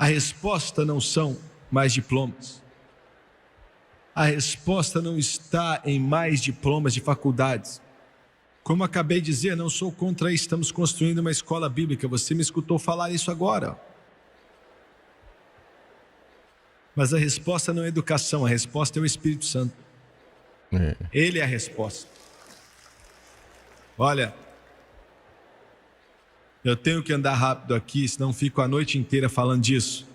A resposta não são mais diplomas. A resposta não está em mais diplomas de faculdades. Como acabei de dizer, não sou contra isso, estamos construindo uma escola bíblica. Você me escutou falar isso agora. Mas a resposta não é educação, a resposta é o Espírito Santo. Ele é a resposta. Olha, eu tenho que andar rápido aqui, senão fico a noite inteira falando disso.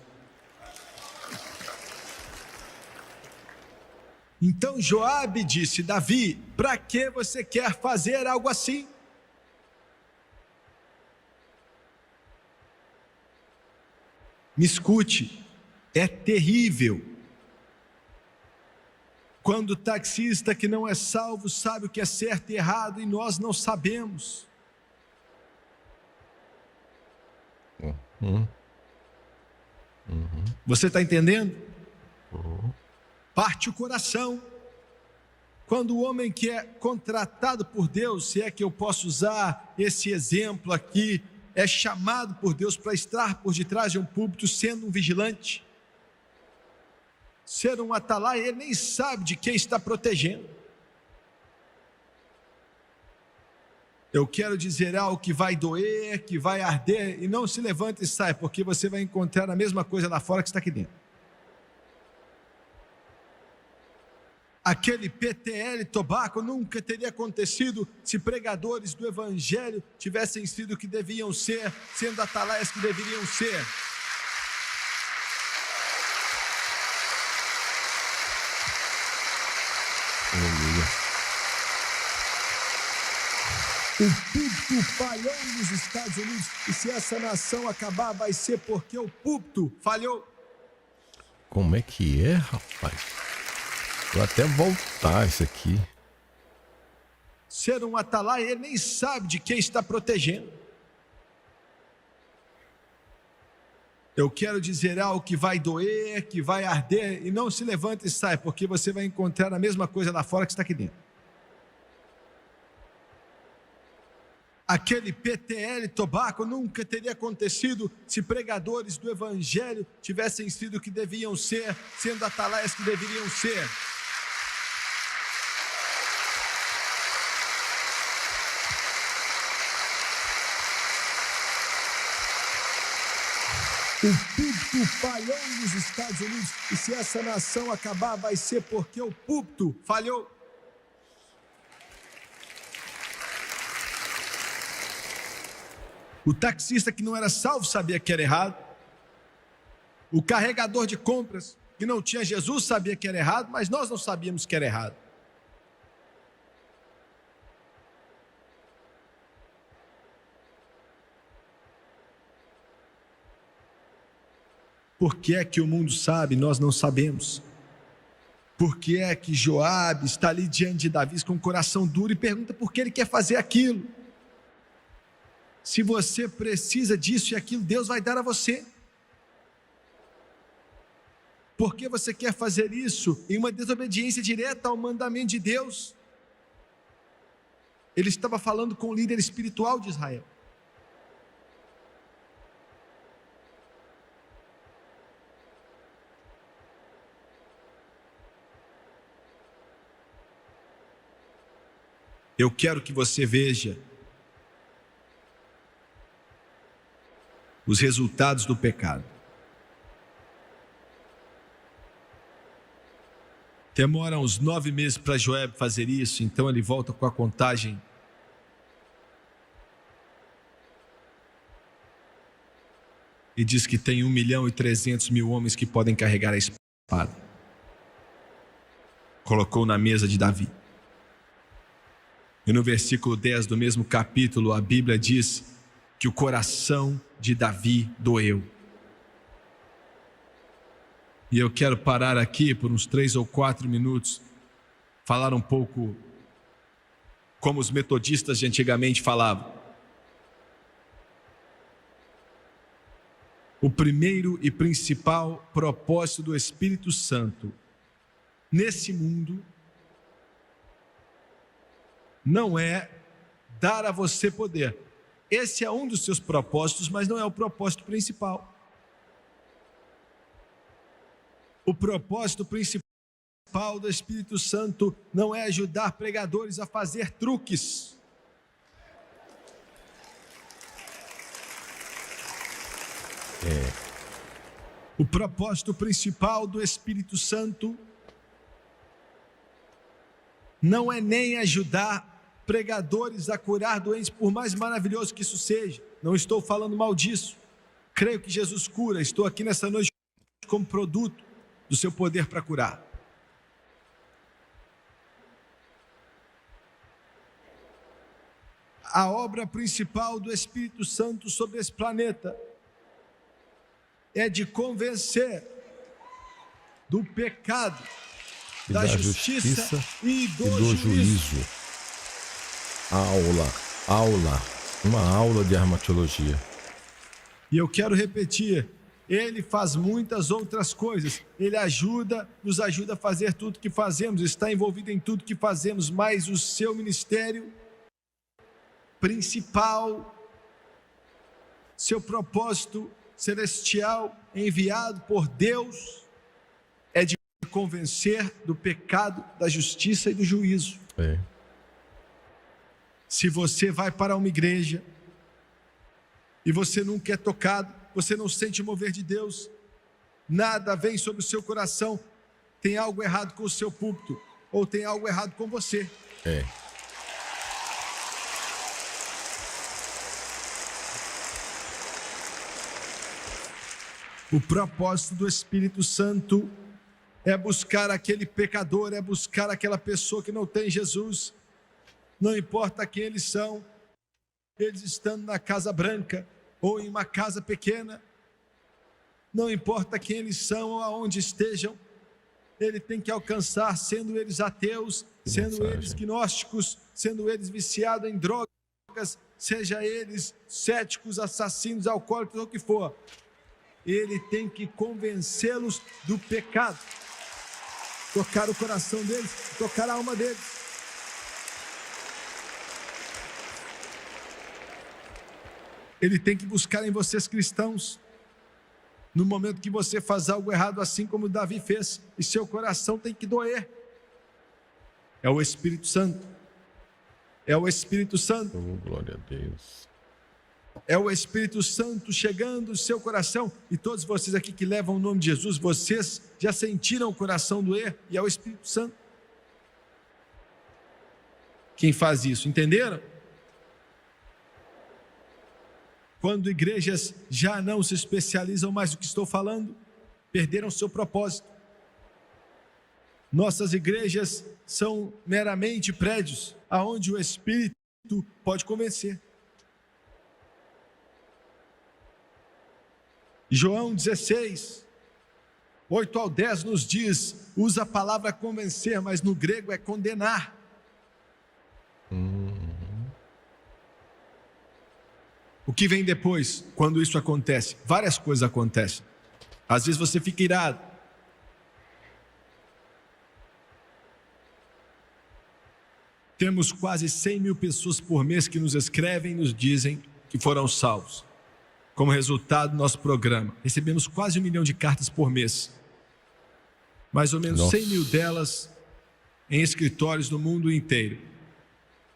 Então Joabe disse: Davi, para que você quer fazer algo assim? Me escute, é terrível quando o taxista que não é salvo sabe o que é certo e errado e nós não sabemos. Você está entendendo? Parte o coração. Quando o homem que é contratado por Deus, se é que eu posso usar esse exemplo aqui, é chamado por Deus para estar por detrás de um púlpito sendo um vigilante, ser um atalaia, ele nem sabe de quem está protegendo. Eu quero dizer algo que vai doer, que vai arder, e não se levante e sai, porque você vai encontrar a mesma coisa lá fora que está aqui dentro. Aquele PTL Tobacco nunca teria acontecido se pregadores do Evangelho tivessem sido o que deviam ser, sendo atalaias que deveriam ser. O púlpito falhou nos Estados Unidos, e se essa nação acabar, vai ser porque o púlpito falhou. Como é que é, rapaz? Vou até voltar isso aqui. Ser um atalaia, ele nem sabe de quem está protegendo. Eu quero dizer algo que vai doer, que vai arder, e não se levante e sai, porque você vai encontrar a mesma coisa lá fora que está aqui dentro. Aquele PTL Tobacco nunca teria acontecido se pregadores do Evangelho tivessem sido o que deviam ser, sendo atalaias que deveriam ser. O púlpito falhou nos Estados Unidos, e se essa nação acabar, vai ser porque o púlpito falhou. O taxista que não era salvo sabia que era errado. O carregador de compras que não tinha Jesus sabia que era errado, mas nós não sabíamos que era errado. Por que é que o mundo sabe e nós não sabemos? Por que é que Joabe está ali diante de Davi com o coração duro e pergunta por que ele quer fazer aquilo? Se você precisa disso e aquilo, Deus vai dar a você. Por que você quer fazer isso em uma desobediência direta ao mandamento de Deus? Ele estava falando com o líder espiritual de Israel. Eu quero que você veja os resultados do pecado. Demora uns 9 meses para Joabe fazer isso, então ele volta com a contagem. E diz que tem 1.300.000 homens que podem carregar a espada. Colocou na mesa de Davi. E no versículo 10 do mesmo capítulo, a Bíblia diz que o coração de Davi doeu. E eu quero parar aqui por uns 3 ou 4 minutos, falar um pouco como os metodistas de antigamente falavam. O primeiro e principal propósito do Espírito Santo nesse mundo não é dar a você poder. Esse é um dos seus propósitos, mas não é o propósito principal. O propósito principal do Espírito Santo não é ajudar pregadores a fazer truques. O propósito principal do Espírito Santo não é nem ajudar pregadores a curar doentes, por mais maravilhoso que isso seja. Não estou falando mal disso. Creio que Jesus cura. Estou aqui nessa noite como produto do seu poder para curar. A obra principal do Espírito Santo sobre esse planeta é de convencer do pecado, da justiça e do juízo. Uma aula de armatologia. E eu quero repetir, ele faz muitas outras coisas, ele nos ajuda a fazer tudo que fazemos, está envolvido em tudo que fazemos, mas o seu ministério principal, seu propósito celestial enviado por Deus é de convencer do pecado, da justiça e do juízo. Se você vai para uma igreja e você nunca é tocado, você não sente o mover de Deus, nada vem sobre o seu coração, tem algo errado com o seu púlpito, ou tem algo errado com você. O propósito do Espírito Santo é buscar aquele pecador, é buscar aquela pessoa que não tem Jesus. Não importa quem eles são, eles estando na Casa Branca ou em uma casa pequena, não importa quem eles são ou aonde estejam, ele tem que alcançar, sendo eles ateus, sendo eles gnósticos, sendo eles viciados em drogas, seja eles céticos, assassinos, alcoólicos ou o que for. Ele tem que convencê-los do pecado, tocar o coração deles, tocar a alma deles. Ele tem que buscar em vocês cristãos, no momento que você faz algo errado, assim como Davi fez, e seu coração tem que doer. É o Espírito Santo. É o Espírito Santo. Glória a Deus. É o Espírito Santo chegando no seu coração, e todos vocês aqui que levam o nome de Jesus, vocês já sentiram o coração doer, e é o Espírito Santo quem faz isso, entenderam? Quando igrejas já não se especializam mais no que estou falando, perderam seu propósito. Nossas igrejas são meramente prédios, aonde o Espírito pode convencer. João 16, 8 ao 10 nos diz, usa a palavra convencer, mas no grego é condenar. O que vem depois, quando isso acontece? Várias coisas acontecem. Às vezes você fica irado. Temos quase 100 mil pessoas por mês que nos escrevem e nos dizem que foram salvos. Como resultado do nosso programa, recebemos quase 1 milhão de cartas por mês. Mais ou menos 100 mil delas em escritórios no mundo inteiro.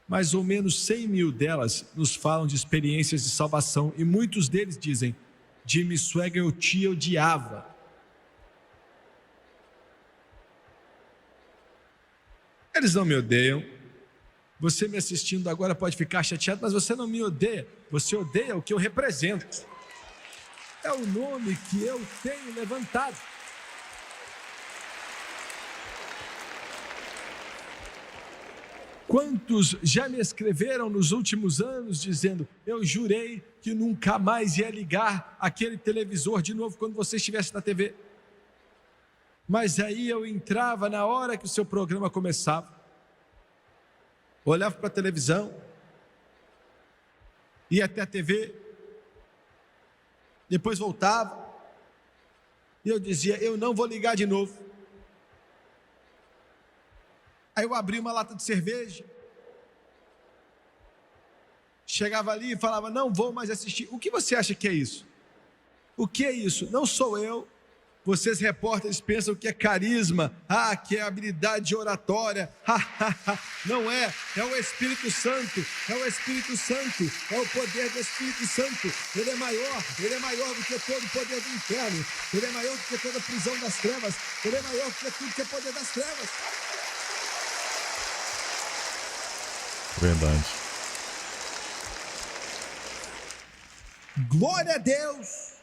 Mais ou menos 100 mil delas nos falam de experiências de salvação. E muitos deles dizem, Jimmy Swaggart, eu te odiava. Eles não me odeiam. Você me assistindo agora pode ficar chateado, mas você não me odeia. Você odeia o que eu represento. É o nome que eu tenho levantado. Quantos já me escreveram nos últimos anos dizendo, eu jurei que nunca mais ia ligar aquele televisor de novo quando você estivesse na TV. Mas aí eu entrava na hora que o seu programa começava, olhava para a televisão, ia até a TV, depois voltava, e eu dizia, eu não vou ligar de novo. Aí eu abri uma lata de cerveja, chegava ali e falava, não vou mais assistir. O que você acha que é isso? O que é isso? Não sou eu, Vocês repórteres pensam que é carisma, que é habilidade de oratória. Não é, é o Espírito Santo, é o Espírito Santo, é o poder do Espírito Santo. Ele é maior do que todo o poder do inferno, ele é maior do que toda a prisão das trevas, ele é maior do que tudo que é poder das trevas. Verdade. Glória a Deus.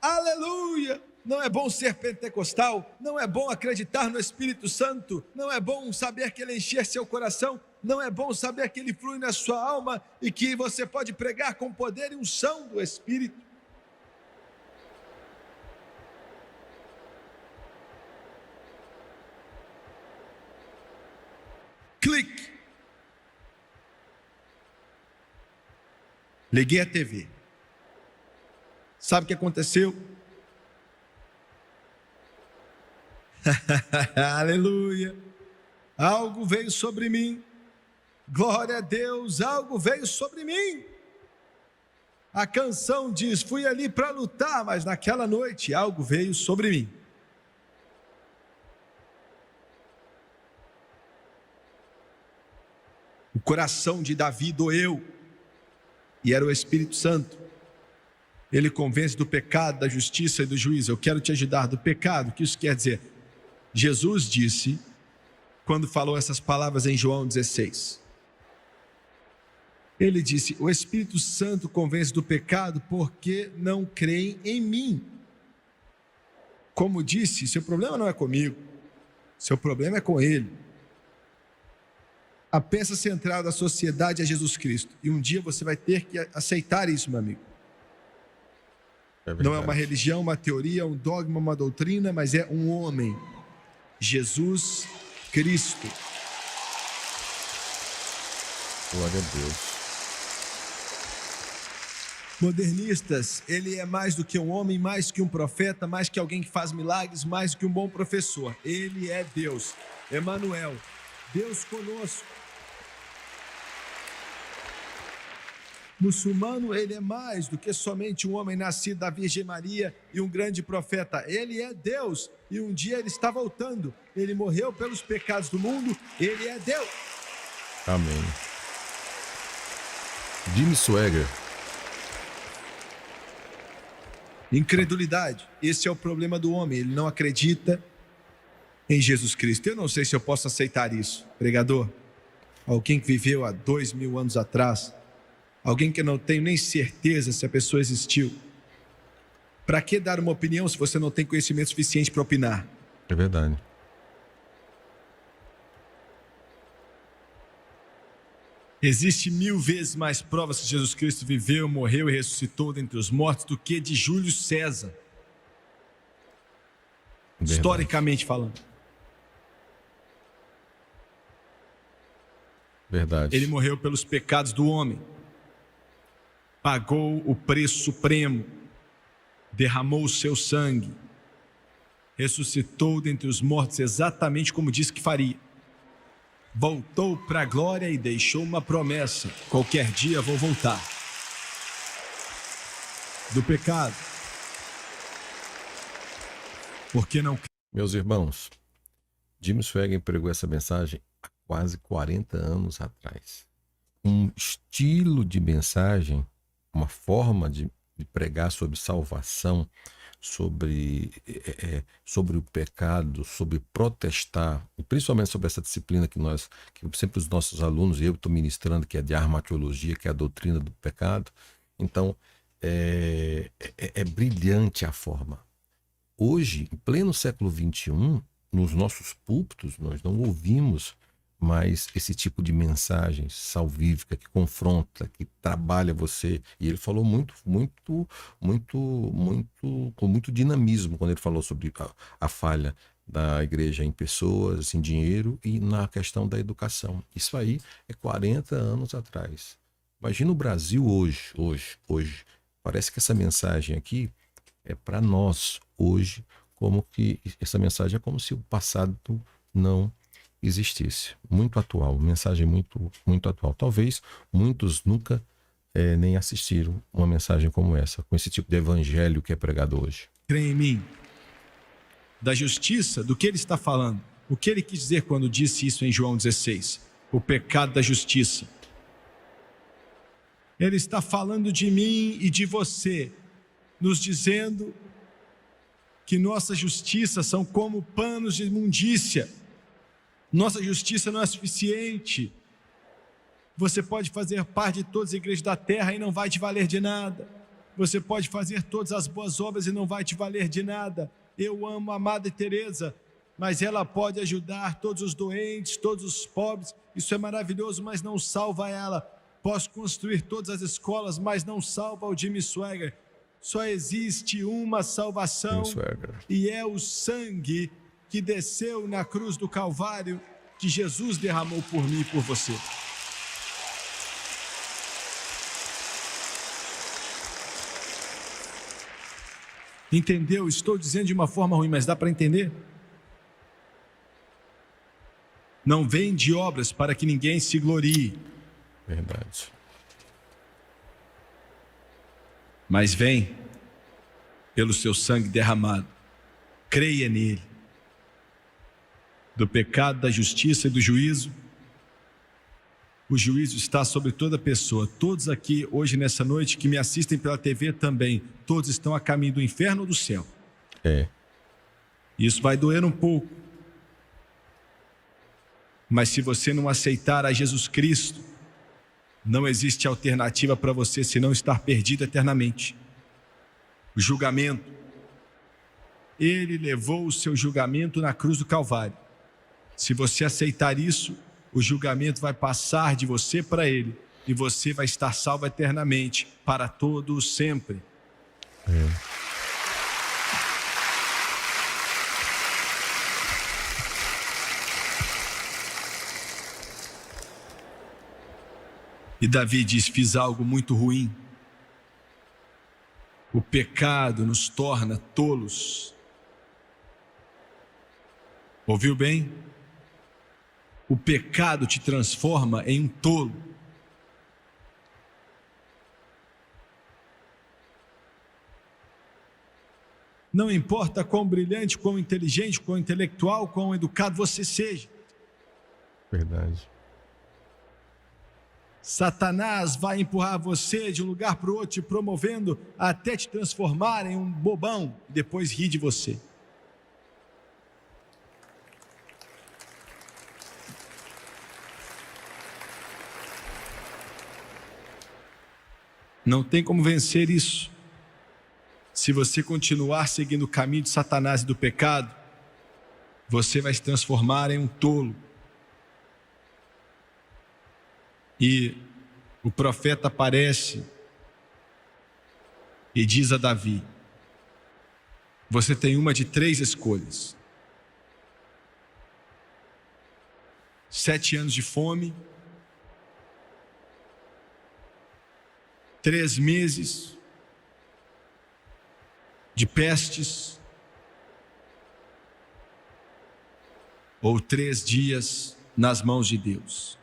Aleluia! Não é bom ser pentecostal, não é bom acreditar no Espírito Santo, não é bom saber que ele encher seu coração, não é bom saber que ele flui na sua alma e que você pode pregar com poder e unção do Espírito. Clique. Liguei a TV. Sabe o que aconteceu? Aleluia! Algo veio sobre mim. Glória a Deus, algo veio sobre mim. A canção diz: fui ali para lutar, mas naquela noite algo veio sobre mim. O coração de Davi doeu, e era o Espírito Santo. Ele convence do pecado, da justiça e do juízo. Eu quero te ajudar do pecado. O que isso quer dizer? Jesus disse, quando falou essas palavras em João 16, ele disse: o Espírito Santo convence do pecado porque não creem em mim. Como disse, seu problema não é comigo, seu problema é com ele. A peça central da sociedade é Jesus Cristo, e um dia você vai ter que aceitar isso, meu amigo. Não é uma religião, uma teoria, um dogma, uma doutrina, mas é um homem, Jesus Cristo. Glória a Deus. Modernistas, ele é mais do que um homem, mais que um profeta, mais que alguém que faz milagres, mais que um bom professor. Ele é Deus, Emanuel, Deus conosco. Muçulmano, ele é mais do que somente um homem nascido da Virgem Maria e um grande profeta. Ele é Deus e um dia ele está voltando. Ele morreu pelos pecados do mundo, ele é Deus. Amém. Jimmy Swaggart. Incredulidade, esse é o problema do homem, ele não acredita em Jesus Cristo. Eu não sei se eu posso aceitar isso, pregador. Alguém que viveu há 2000 anos atrás, alguém que eu não tenho nem certeza se a pessoa existiu. Para que dar uma opinião se você não tem conhecimento suficiente para opinar? É verdade. Existe 1000 vezes mais provas que Jesus Cristo viveu, morreu e ressuscitou dentre os mortos do que de Júlio César. Verdade. Historicamente falando. Verdade. Ele morreu pelos pecados do homem. Pagou o preço supremo, derramou o seu sangue, ressuscitou dentre os mortos exatamente como disse que faria. Voltou para a glória e deixou uma promessa: qualquer dia vou voltar. Do pecado. Porque não... Meus irmãos, Jimmy Swaggart pregou essa mensagem há quase 40 anos atrás. Um estilo de mensagem, uma forma de pregar sobre salvação, sobre o pecado, sobre protestar, e principalmente sobre essa disciplina que sempre os nossos alunos, e eu estou ministrando, que é de armatologia, que é a doutrina do pecado. Então, é brilhante a forma. Hoje, em pleno século XXI, nos nossos púlpitos, nós não ouvimos mais esse tipo de mensagem salvífica que confronta, que trabalha você. E ele falou com muito dinamismo quando ele falou sobre a falha da igreja em pessoas, em dinheiro e na questão da educação. Isso aí é 40 anos atrás. Imagina o Brasil hoje. Parece que essa mensagem aqui é para nós hoje, como que essa mensagem é como se o passado não existisse. Muito atual, mensagem muito atual. Talvez muitos nunca nem assistiram uma mensagem como essa, com esse tipo de evangelho que é pregado hoje. Crê em mim. Da justiça, do que ele está falando? O que ele quis dizer quando disse isso em João 16? O pecado da justiça. Ele está falando de mim e de você, nos dizendo que nossas justiças são como panos de imundícia. Nossa justiça não é suficiente. Você pode fazer parte de todas as igrejas da terra e não vai te valer de nada. Você pode fazer todas as boas obras e não vai te valer de nada. Eu amo a Madre Teresa, mas ela pode ajudar todos os doentes, todos os pobres. Isso é maravilhoso, mas não salva ela. Posso construir todas as escolas, mas não salva o Jimmy Swaggart. Só existe uma salvação e é o sangue que desceu na cruz do Calvário, que Jesus derramou por mim e por você. Entendeu? Estou dizendo de uma forma ruim, mas dá para entender? Não vem de obras para que ninguém se glorie. Verdade. Mas vem pelo seu sangue derramado. Creia nele. Do pecado, da justiça e do juízo. O juízo está sobre toda pessoa. Todos aqui, hoje, nessa noite, que me assistem pela TV também, todos estão a caminho do inferno ou do céu. Isso vai doer um pouco. Mas se você não aceitar a Jesus Cristo, não existe alternativa para você senão estar perdido eternamente. O julgamento. Ele levou o seu julgamento na cruz do Calvário. Se você aceitar isso, o julgamento vai passar de você para ele e você vai estar salvo eternamente, para todo sempre. E Davi diz: fiz algo muito ruim. O pecado nos torna tolos. Ouviu bem? O pecado te transforma em um tolo. Não importa quão brilhante, quão inteligente, quão intelectual, quão educado você seja. Verdade. Satanás vai empurrar você de um lugar para o outro, te promovendo até te transformar em um bobão e depois rir de você. Não tem como vencer isso. Se você continuar seguindo o caminho de Satanás e do pecado, você vai se transformar em um tolo. E o profeta aparece e diz a Davi: você tem uma de 3 escolhas. 7 anos de fome, 3 meses de pestes, ou 3 dias nas mãos de Deus.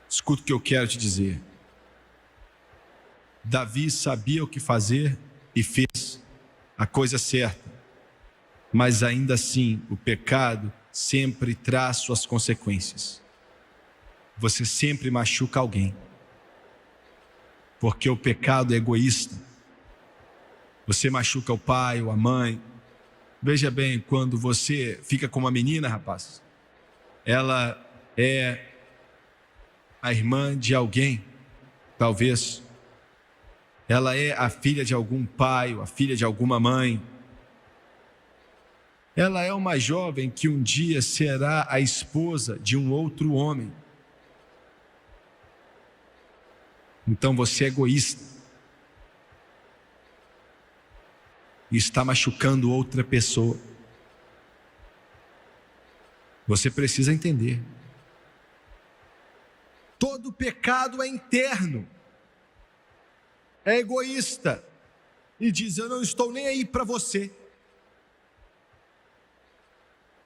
Escuta o que eu quero te dizer. Davi sabia o que fazer e fez a coisa certa, mas ainda assim o pecado sempre traz suas consequências. Você sempre machuca alguém, porque o pecado é egoísta. Você machuca o pai ou a mãe. Veja bem, quando você fica com uma menina, rapaz, ela é a irmã de alguém, talvez. Ela é a filha de algum pai ou a filha de alguma mãe. Ela é uma jovem que um dia será a esposa de um outro homem. Então você é egoísta e está machucando outra pessoa. Você precisa entender. Todo pecado é interno, é egoísta e diz: eu não estou nem aí para você,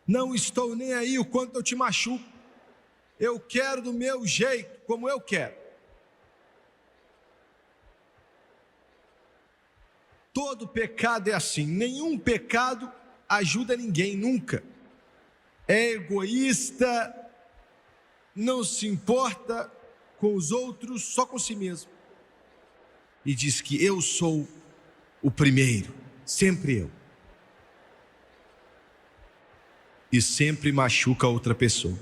não estou nem aí o quanto eu te machuco, eu quero do meu jeito, como eu quero. Todo pecado é assim, nenhum pecado ajuda ninguém, nunca. É egoísta, não se importa com os outros, só com si mesmo. E diz que eu sou o primeiro, sempre eu. E sempre machuca outra pessoa.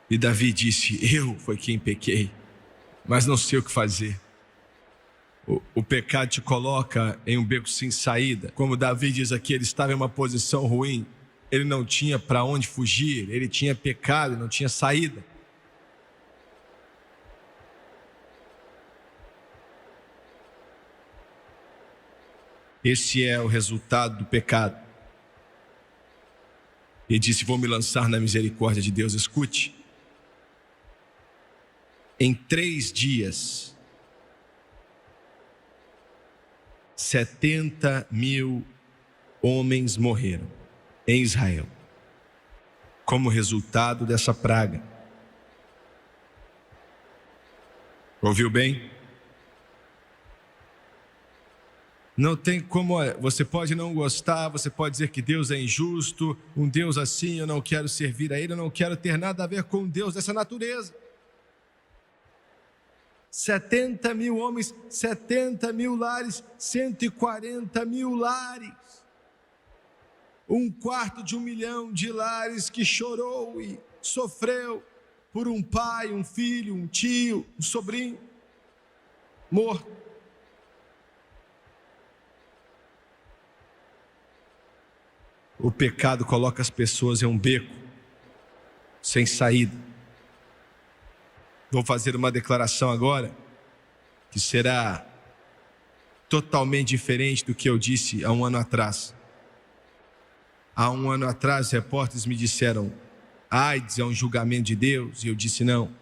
E Davi disse, eu foi quem pequei, mas não sei o que fazer. O pecado te coloca em um beco sem saída. Como Davi diz aqui, ele estava em uma posição ruim. Ele não tinha para onde fugir, ele tinha pecado, não tinha saída. Esse é o resultado do pecado. Ele disse, vou me lançar na misericórdia de Deus. Escute. Em 3 dias, 70.000 homens morreram em Israel, como resultado dessa praga. Ouviu bem? Não tem como, você pode não gostar, você pode dizer que Deus é injusto, um Deus assim, eu não quero servir a Ele, eu não quero ter nada a ver com um Deus dessa natureza. 70.000 homens, 70.000 lares, 140.000 lares. 250.000 de lares que chorou e sofreu por um pai, um filho, um tio, um sobrinho morto. O pecado coloca as pessoas em um beco sem saída. Vou fazer uma declaração agora que será totalmente diferente do que eu disse há um ano atrás. Há um ano atrás, os repórteres me disseram, a AIDS é um julgamento de Deus, e eu disse não.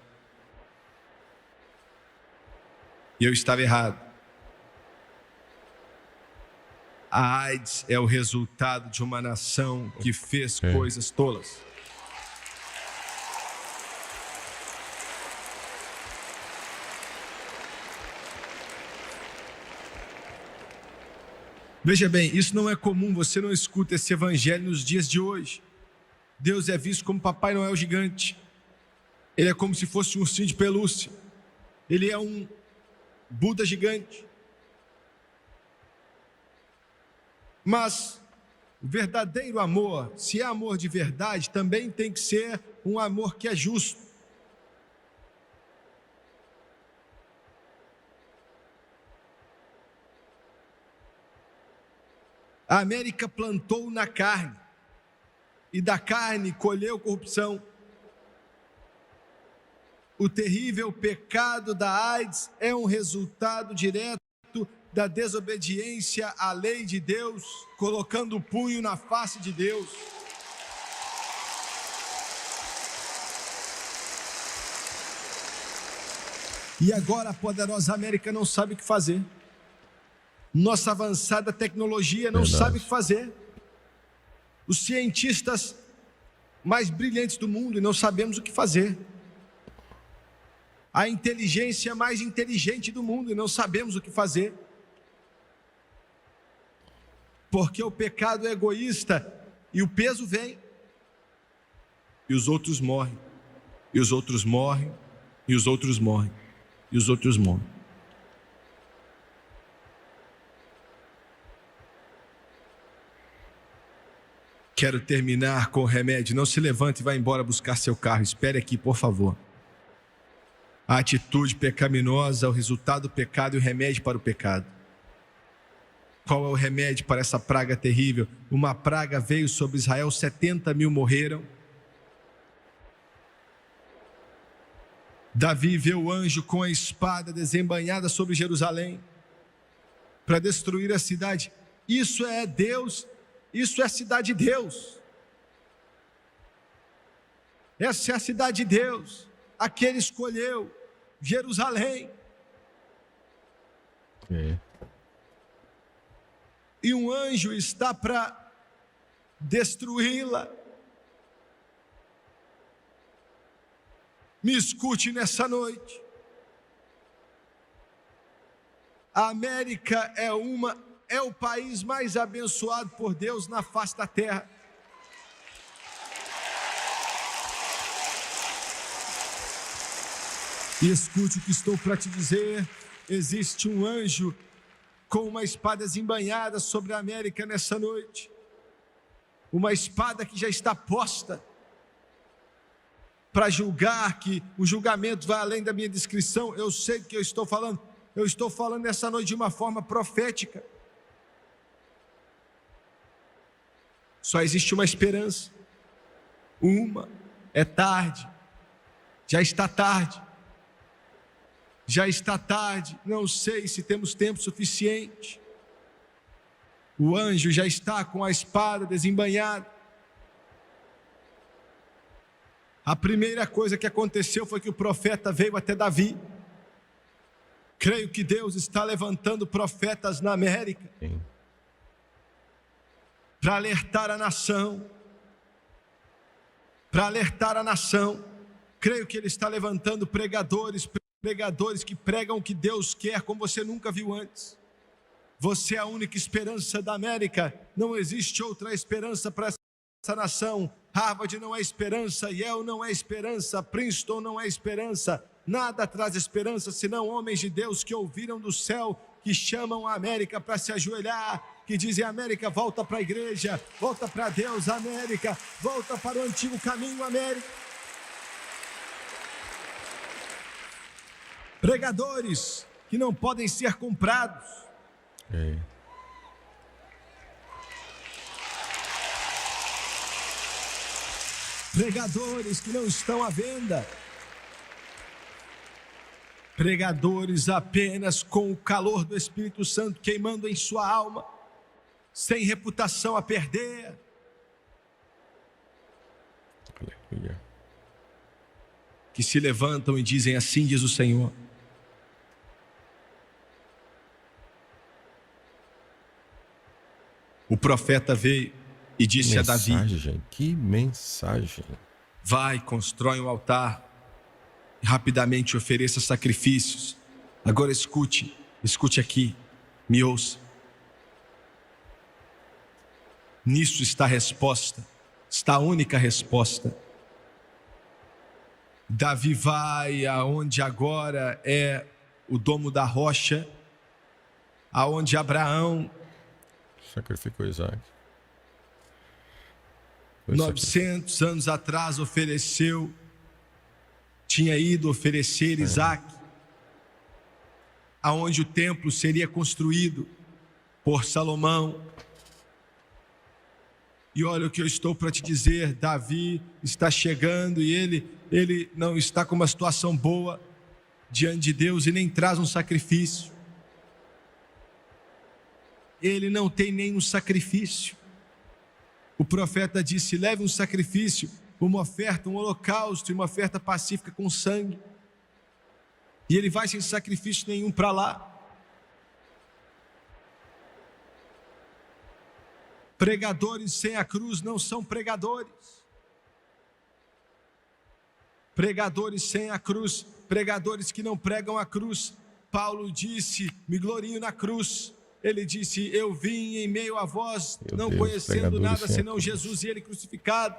E eu estava errado. A AIDS é o resultado de uma nação que fez coisas tolas. Veja bem, isso não é comum, você não escuta esse evangelho nos dias de hoje. Deus é visto como Papai Noel gigante. Ele é como se fosse um ursinho de pelúcia. Ele é um Buda gigante. Mas o verdadeiro amor, se é amor de verdade, também tem que ser um amor que é justo. A América plantou na carne, e da carne colheu corrupção. O terrível pecado da AIDS é um resultado direto da desobediência à lei de Deus, colocando o punho na face de Deus. E agora a poderosa América não sabe o que fazer. Nossa avançada tecnologia não sabe o que fazer. Os cientistas mais brilhantes do mundo e não sabemos o que fazer. A inteligência mais inteligente do mundo e não sabemos o que fazer. Porque o pecado é egoísta e o peso vem. E os outros morrem. E os outros morrem. E os outros morrem. E os outros morrem. Quero terminar com o remédio. Não se levante e vá embora buscar seu carro. Espere aqui, por favor. A atitude pecaminosa é o resultado do pecado e o remédio para o pecado. Qual é o remédio para essa praga terrível? Uma praga veio sobre Israel, 70.000 morreram. Davi vê o anjo com a espada desembainhada sobre Jerusalém para destruir a cidade. Isso é Deus. Isso é a cidade de Deus. Essa é a cidade de Deus. Aqui Ele escolheu Jerusalém. e um anjo está para destruí-la. Me escute nessa noite. A América é o país mais abençoado por Deus na face da terra. E escute o que estou para te dizer. Existe um anjo com uma espada desembainhada sobre a América nessa noite. Uma espada que já está posta para julgar, que o julgamento vai além da minha descrição. Eu sei do que eu estou falando. Eu estou falando nessa noite de uma forma profética. Só existe uma esperança. É tarde. Já está tarde. Já está tarde. Não sei se temos tempo suficiente. O anjo já está com a espada desembainhada. A primeira coisa que aconteceu foi que o profeta veio até Davi. Creio que Deus está levantando profetas na América para alertar a nação. Para alertar a nação. Creio que Ele está levantando pregadores que pregam o que Deus quer, como você nunca viu antes. Você é a única esperança da América. Não existe outra esperança para essa nação. Harvard não é esperança, Yale não é esperança, Princeton não é esperança. Nada traz esperança senão homens de Deus que ouviram do céu, que chamam a América para se ajoelhar, que dizem: América, volta para a igreja, volta para Deus, América, volta para o antigo caminho, América. Pregadores que não podem ser comprados. Pregadores que não estão à venda. Pregadores apenas com o calor do Espírito Santo queimando em sua alma, sem reputação a perder. Aleluia. Que se levantam e dizem: assim diz o Senhor. O profeta veio e disse a Davi: que mensagem! Vai, constrói um altar e rapidamente ofereça sacrifícios. Agora escute aqui, me ouça. Nisso está a resposta, está a única resposta. Davi vai aonde agora é o domo da rocha, aonde Abraão sacrificou Isaac. 900 anos atrás tinha ido oferecer Isaac, aonde o templo seria construído por Salomão. E olha o que eu estou para te dizer: Davi está chegando e ele não está com uma situação boa diante de Deus e nem traz um sacrifício. Ele não tem nenhum sacrifício. O profeta disse: leve um sacrifício, uma oferta, um holocausto e uma oferta pacífica com sangue. E ele vai sem sacrifício nenhum para lá. Pregadores sem a cruz não são pregadores. Pregadores sem a cruz, pregadores que não pregam a cruz. Paulo disse: me glorio na cruz. Ele disse: eu vim em meio a vós, não conhecendo nada senão Jesus e Ele crucificado.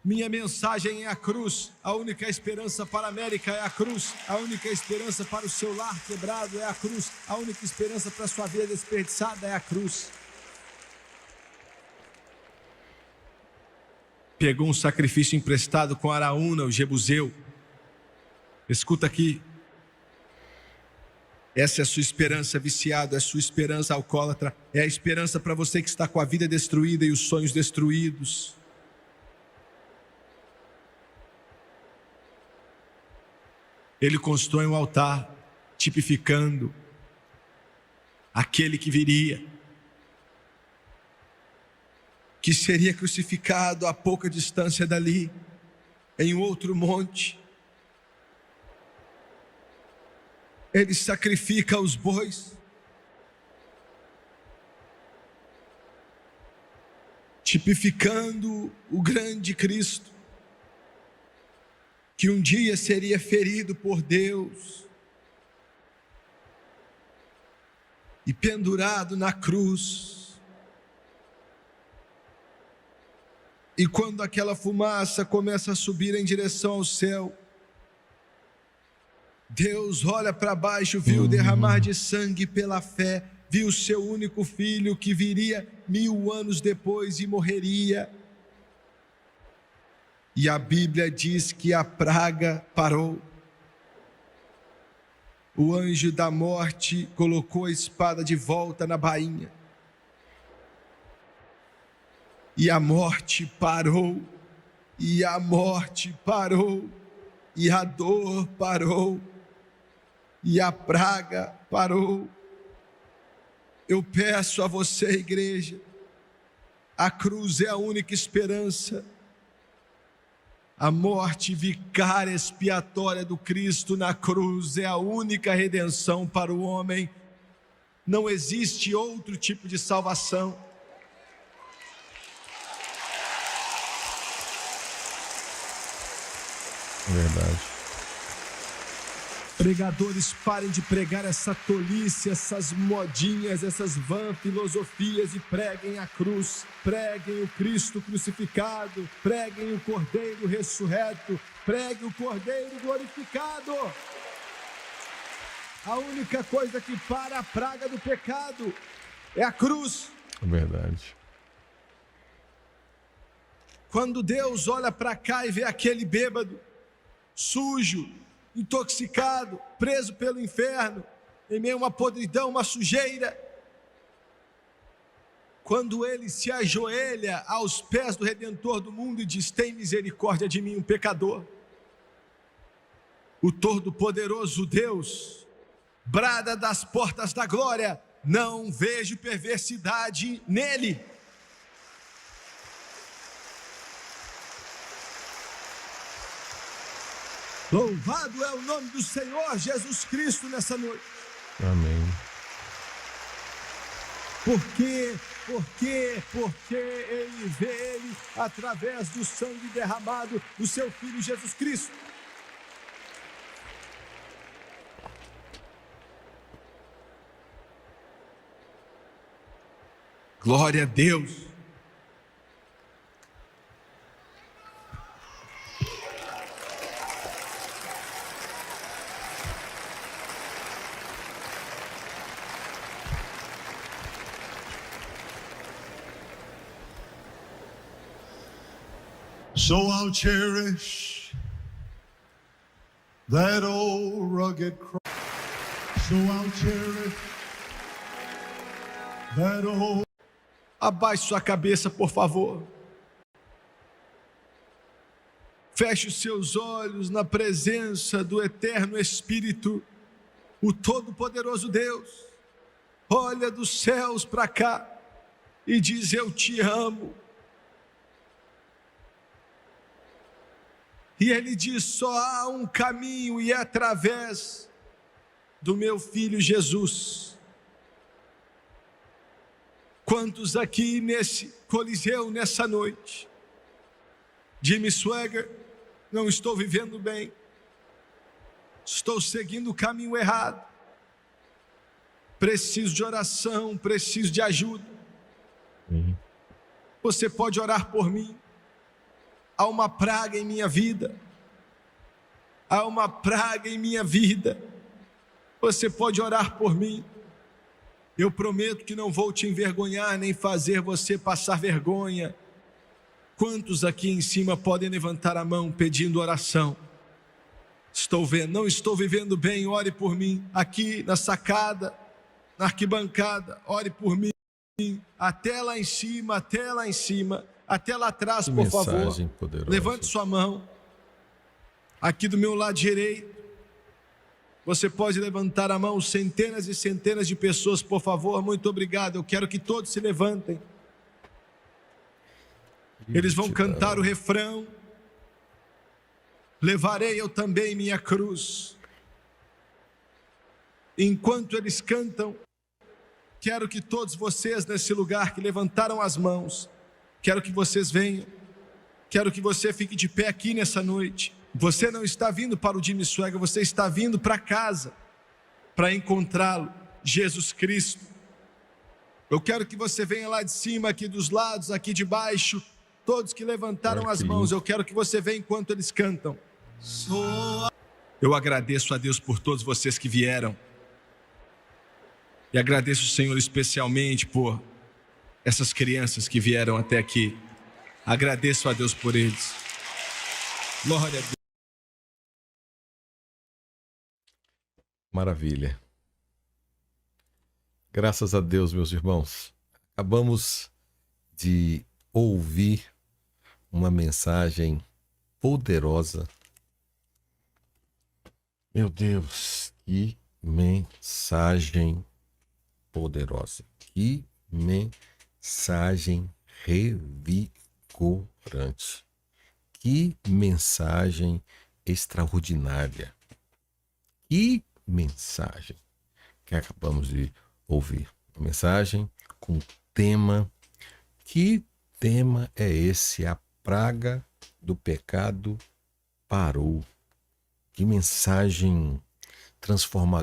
Minha mensagem é a cruz. A única esperança para a América é a cruz. A única esperança para o seu lar quebrado é a cruz. A única esperança para a sua vida desperdiçada é a cruz. Pegou um sacrifício emprestado com Araúna, o Jebuseu. Escuta aqui. Essa é a sua esperança, viciado, é a sua esperança, alcoólatra. É a esperança para você que está com a vida destruída e os sonhos destruídos. Ele constrói um altar, tipificando aquele que viria, que seria crucificado a pouca distância dali, em outro monte. Ele sacrifica os bois. tipificando o grande Cristo, que um dia seria ferido por Deus e pendurado na cruz. E quando aquela fumaça começa a subir em direção ao céu, Deus olha para baixo, viu o derramar de sangue pela fé, viu o seu único filho que viria 1000 anos depois e morreria. E a Bíblia diz que a praga parou. O anjo da morte colocou a espada de volta na bainha. E a morte parou. E a morte parou. E a dor parou. E a praga parou. Eu peço a você, igreja, a cruz é a única esperança. A morte vicária expiatória do Cristo na cruz é a única redenção para o homem. Não existe outro tipo de salvação. Verdade. Pregadores, parem de pregar essa tolice, essas modinhas, essas vã filosofias e preguem a cruz, preguem o Cristo crucificado, preguem o Cordeiro ressurreto, preguem o Cordeiro glorificado. A única coisa que para a praga do pecado é a cruz. Verdade. Quando Deus olha para cá e vê aquele bêbado, sujo, intoxicado, preso pelo inferno, em meio a uma podridão, uma sujeira, quando ele se ajoelha aos pés do Redentor do mundo e diz: tem misericórdia de mim, um pecador, o Todo-Poderoso Deus brada das portas da glória: não vejo perversidade nele. Louvado é o nome do Senhor Jesus Cristo nessa noite. Amém. Porque ele vê ele através do sangue derramado do seu Filho Jesus Cristo. Glória a Deus. So I'll cherish that old rugged cross. So I'll cherish that old. Abaixe sua cabeça, por favor. Feche os seus olhos na presença do Eterno Espírito, o Todo-Poderoso Deus. Olha dos céus para cá e diz: eu te amo. E ele diz: só há um caminho e é através do meu Filho Jesus. Quantos aqui nesse Coliseu, nessa noite? Jimmy Swaggart, não estou vivendo bem. Estou seguindo o caminho errado. Preciso de oração, preciso de ajuda. Você pode orar por mim. Há uma praga em minha vida. Há uma praga em minha vida. Você pode orar por mim. Eu prometo que não vou te envergonhar, nem fazer você passar vergonha. Quantos aqui em cima podem levantar a mão pedindo oração? Estou vendo, não estou vivendo bem, ore por mim. Aqui na sacada, na arquibancada, ore por mim. Até lá em cima, até lá em cima. Até lá atrás, por favor, poderosa. Levante sua mão. Aqui do meu lado direito, você pode levantar a mão. Centenas e centenas de pessoas, por favor, muito obrigado. Eu quero que todos se levantem. Eles vão cantar o refrão: levarei eu também minha cruz. Enquanto eles cantam, quero que todos vocês nesse lugar que levantaram as mãos, Quero que vocês venham. Quero que você fique de pé aqui nessa noite. Você não está vindo para o Jimmy Swaggart, você está vindo para casa para encontrá-lo, Jesus Cristo. Eu quero que você venha lá de cima, aqui dos lados, aqui de baixo, todos que levantaram as mãos, eu quero que você venha enquanto eles cantam. Eu agradeço a Deus por todos vocês que vieram. E agradeço o Senhor especialmente por essas crianças que vieram até aqui. Agradeço a Deus por eles. Glória a Deus. Maravilha. Graças a Deus, meus irmãos. Acabamos de ouvir uma mensagem poderosa. Meu Deus, que mensagem poderosa. Que mensagem revigorante. Que mensagem extraordinária. Que mensagem que acabamos de ouvir. Uma mensagem com tema. Que tema é esse? A praga do pecado parou. Que mensagem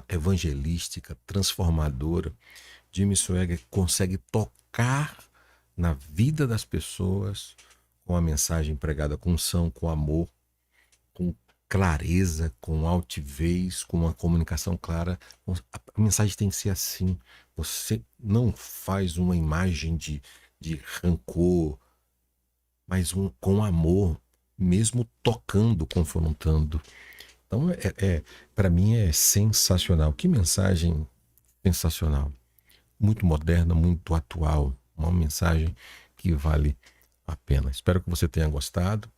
evangelística, transformadora. Jimmy Swaggart consegue tocar na vida das pessoas com a mensagem pregada com unção, com amor, com clareza, com altivez, com uma comunicação clara. A mensagem tem que ser assim. Você não faz uma imagem de rancor, mas com amor, mesmo tocando, confrontando. Então, para mim é sensacional. Que mensagem sensacional. Muito moderna, muito atual. Uma mensagem que vale a pena. Espero que você tenha gostado.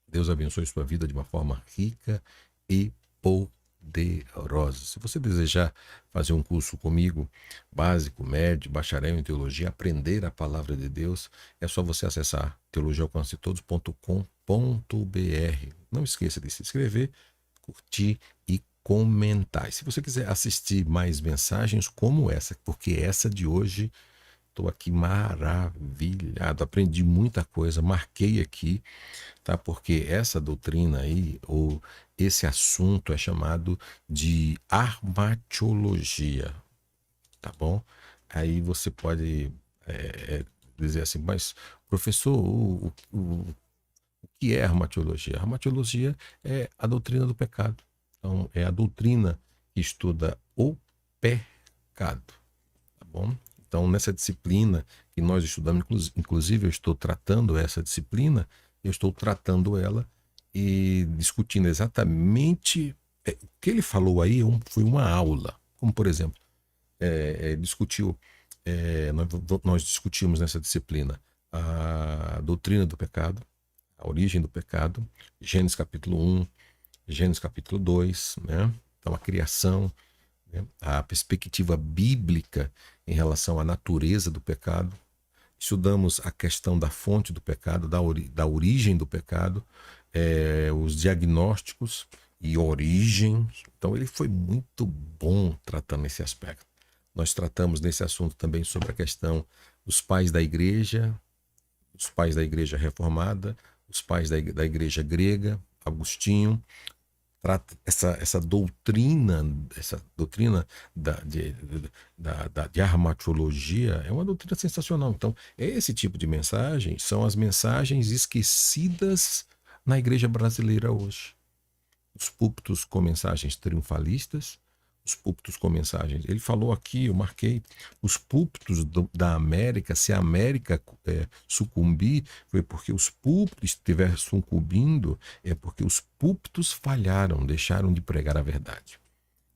Deus abençoe sua vida de uma forma rica e poderosa. Se você desejar fazer um curso comigo, básico, médio, bacharel em teologia, aprender a palavra de Deus, é só você acessar teologiaalcancetodos.com.br. Não esqueça de se inscrever, curtir e comentar. E se você quiser assistir mais mensagens como essa, porque essa de hoje, estou aqui maravilhado, aprendi muita coisa, marquei aqui, tá? Porque essa doutrina aí, ou esse assunto é chamado de armatiologia, tá bom? Aí você pode dizer assim, mas professor, o que é armatiologia? A armatiologia é a doutrina do pecado. Então, é a doutrina que estuda o pecado, tá bom? Então, nessa disciplina que nós estudamos, inclusive eu estou tratando essa disciplina, eu estou tratando ela e discutindo exatamente o que ele falou aí. Foi uma aula, como por exemplo, nós discutimos nessa disciplina a doutrina do pecado, a origem do pecado, Gênesis capítulo 1, Gênesis capítulo 2, né? Então a criação, né? A perspectiva bíblica em relação à natureza do pecado. Estudamos a questão da fonte do pecado, da origem do pecado, os diagnósticos e origem. Então ele foi muito bom tratando esse aspecto. Nós tratamos nesse assunto também sobre a questão dos pais da igreja, os pais da igreja reformada, os pais da igreja grega, Agostinho. Trata essa doutrina de armatiologia, é uma doutrina sensacional. Então, esse tipo de mensagem são as mensagens esquecidas na igreja brasileira hoje. Os púlpitos com mensagens triunfalistas, os púlpitos com mensagens. Ele falou aqui, eu marquei, os púlpitos da América, se a América sucumbir, foi porque os púlpitos estiveram sucumbindo, é porque os púlpitos falharam, deixaram de pregar a verdade.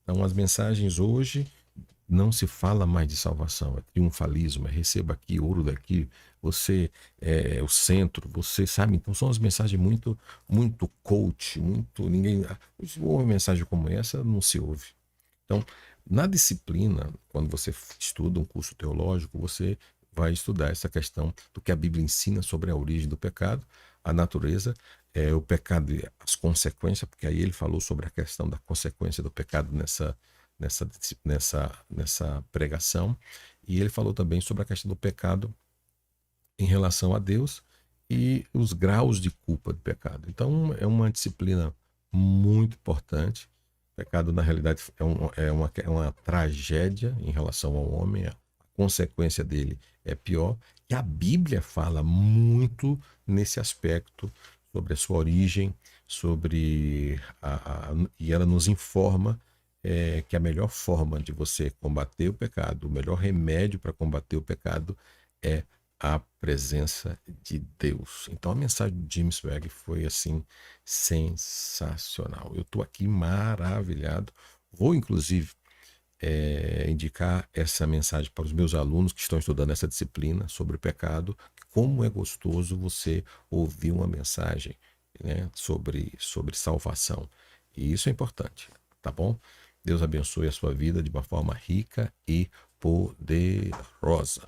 Então as mensagens hoje não se fala mais de salvação, é triunfalismo, é receba aqui, ouro daqui, você é o centro, você sabe. Então são as mensagens muito coach, ninguém. Uma mensagem como essa não se ouve. Então, na disciplina, quando você estuda um curso teológico, você vai estudar essa questão do que a Bíblia ensina sobre a origem do pecado, a natureza, o pecado e as consequências, porque aí ele falou sobre a questão da consequência do pecado nessa pregação, e ele falou também sobre a questão do pecado em relação a Deus e os graus de culpa do pecado. Então, é uma disciplina muito importante. O pecado, na realidade, é uma tragédia em relação ao homem. A consequência dele é pior. E a Bíblia fala muito nesse aspecto, sobre a sua origem, e ela nos informa que a melhor forma de você combater o pecado, o melhor remédio para combater o pecado é a presença de Deus. Então a mensagem de Jim Swaggart foi assim sensacional. Eu estou aqui maravilhado. Vou inclusive indicar essa mensagem para os meus alunos que estão estudando essa disciplina sobre o pecado. Como é gostoso você ouvir uma mensagem, né, sobre salvação. E isso é importante, tá bom? Deus abençoe a sua vida de uma forma rica e poderosa.